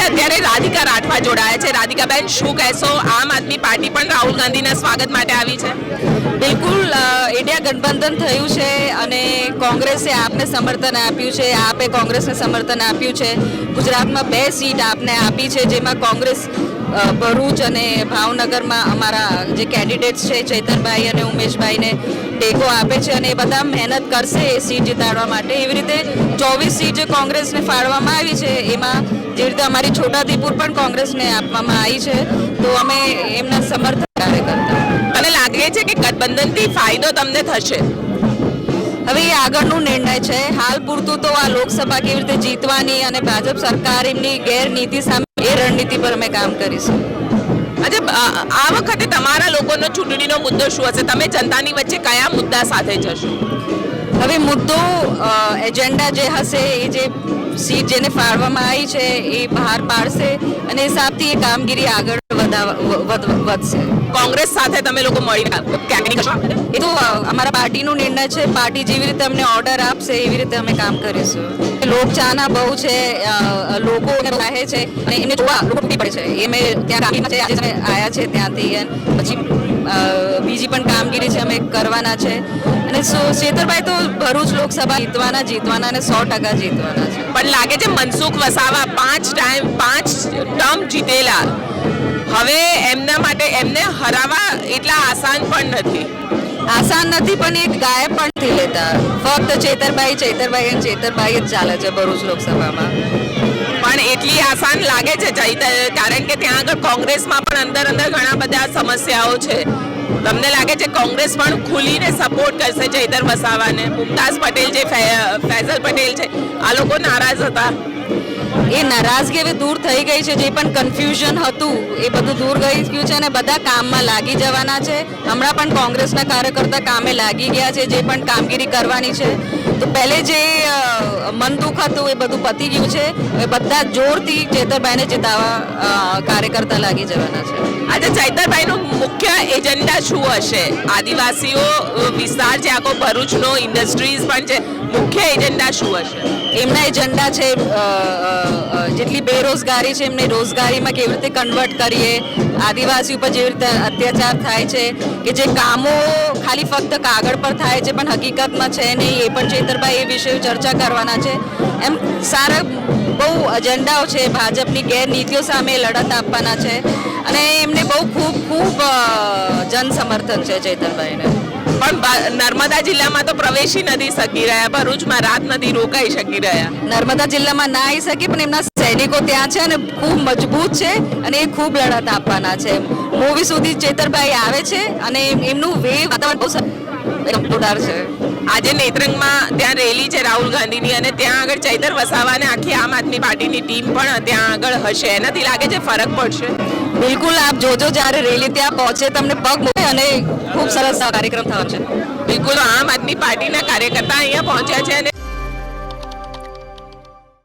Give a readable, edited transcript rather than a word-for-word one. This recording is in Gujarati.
અત્યારે રાધિકા રાઠવા જોડાયા છે। રાધિકાબેન, શું કહેશો? આમ આદમી પાર્ટી પણ રાહુલ ગાંધીના સ્વાગત માટે આવી છે। બિલકુલ, ઇન્ડિયા ગઠબંધન થયું છે અને કોંગ્રેસે આપને સમર્થન આપ્યું છે, આપે કોંગ્રેસને સમર્થન આપ્યું છે। ગુજરાતમાં 2 સીટ આપને આપી છે, જેમાં કોંગ્રેસ ભરૂચ અને ભાવનગરમાં અમારા જે કેન્ડિડેટ્સ છે ચૈતરભાઈ અને ઉમેશભાઈને ટેકો આપે છે અને એ બધા મહેનત કરશે એ સીટ જીતાડવા માટે। એવી રીતે 24 સીટ જે કોંગ્રેસને ફાળવામાં આવી છે, એમાં જે રીતે અમારી છોટાઉદેપુર પણ કોંગ્રેસને આપવામાં આવી છે, તો અમે એમના સમર્થન કાર્યકર્તા। મને લાગે છે કે ગઠબંધનથી ફાયદો તમને થશે। હવે એ આગળનો નિર્ણય છે। હાલ પૂરતું તો આ લોકસભા કેવી રીતે જીતવાની અને ભાજપ સરકાર એમની ગેરનીતિ સામે એ રણનીતિ પર અમે કામ કરીશું। આજે આ વખતે તમારા લોકોનો ચૂંટણીનો મુદ્દો શું હશે? તમે જનતાની વચ્ચે કયા મુદ્દા સાથે જશો? હવે મુદ્દો એજન્ડા જે હશે એ જે સીટ જેને ફાળવામાં આવી છે એ બહાર પાડશે અને હિસાબથી એ કામગીરી આગળ વધશે। કોંગ્રેસ સાથે તમે લોકો મળીને કેમ્પેનિંગ કરશો? એ તો અમારા પાર્ટીનો નિર્ણય છે। પાર્ટી જેવી રીતે અમને ઓર્ડર આપશે એવી રીતે અમે કામ કરીશું। લોકચાહના બહુ છે, લોકો રહે છે અને એમને જોવા લોકો તૂટી પડે છે। એ અમે ત્યાં કામગીરીમાં છે, આજે અમે આવ્યા છે ત્યાંથી, પછી બીજી પણ કામગીરી છે અમે કરવાના છે। અને ચેતરભાઈ તો ભરૂચ લોકસભા જીતવાના અને 100% જીતવાના છે। પણ લાગે છે મનસુખ વસાવા 5 ટર્મ જીતેલા, હવે એમના માટે એમને હરાવવા એટલા આસાન પણ નથી। આસાન નથી, પણ એક ગાયબ પણ નથી લેતા। ફક્ત ચેતરભાઈ જ ચાલે છે ભરૂચ લોકસભામાં। પણ એટલી આસાન લાગે છે કારણ કે ત્યાં આગળ કોંગ્રેસમાં પણ અંદર ઘણા બધા સમસ્યાઓ છે। તમને લાગે છે કોંગ્રેસ પણ ખુલીને સપોર્ટ કરશે ચૈતર વસાવાને? મુમતાઝ પટેલ છે, ફૈઝલ પટેલ છે, આ લોકો નારાજ હતા। એ નારાજગી હવે દૂર થઈ ગઈ છે। જે પણ કન્ફ્યુઝન હતું એ બધું દૂર થઈ ગયું છે અને બધા કામમાં લાગી જવાના છે। હમણાં પણ કોંગ્રેસના કાર્યકર્તા કામે લાગી ગયા છે, જે પણ કામગીરી કરવાની છે। તો પહેલે જે મન દુઃખ હતું એ બધું પતી ગયું છે। હવે બધા જોરથી ચેતરભાઈને જીતાવવા કાર્યકર્તા લાગી જવાના છે। આજે ચૈતરભાઈનું મુખ્ય એજન્ડા શું હશે? આદિવાસીઓ વિસ્તાર છે આખો ભરૂચનો, ઇન્ડસ્ટ્રીઝ પણ છે, મુખ્ય એજન્ડા શું હશે? એમના એજન્ડા છે જેટલી બેરોજગારી છે એમને રોજગારીમાં કેવી રીતે કન્વર્ટ કરીએ, આદિવાસી ઉપર જેવી રીતે અત્યાચાર થાય છે, કે જે કામો ખાલી ફક્ત કાગળ પર થાય છે પણ હકીકતમાં છે નહીં, એ પણ ચેતરભાઈ એ વિશે ચર્ચા કરવાના છે। એમ સારા બહુ એજન્ડાઓ છે। ભાજપની ગેરનીતિઓ સામે લડત આપવાના છે અને એમને બહુ ખૂબ જન સમર્થન છે ચૈતરભાઈને। પણ નર્મદા જિલ્લામાં તો પ્રવેશી નથી શકી રહ્યા, ભરૂચમાં રાત નથી રોકાઈ શકી રહ્યા। નર્મદા જિલ્લામાં ના આવી શકે, પણ એમના સૈનિકો ત્યાં છે અને ખૂબ મજબૂત છે અને એ ખૂબ લડત આપવાના છે। મૂવી સુધી ચેતરભાઈ આવે છે અને એમનું વાતાવરણ બહુ જોરદાર છે। આજે નેત્રંગમાં ત્યાં રેલી છે રાહુલ ગાંધીની અને ત્યાં આગળ ચૈતર વસાવા અને આખી આમ આદમી પાર્ટીની ટીમ પણ ત્યાં આગળ હશે। એનાથી લાગે છે ફરક પડશે? બિલકુલ, આપ જોજો જ્યારે રેલી ત્યાં પહોંચે તમને પગ મૂકે અને ખૂબ સરસ કાર્યક્રમ થવાનો છે। બિલકુલ, આમ આદમી પાર્ટીના કાર્યકર્તા અહીંયા પહોંચ્યા છે અને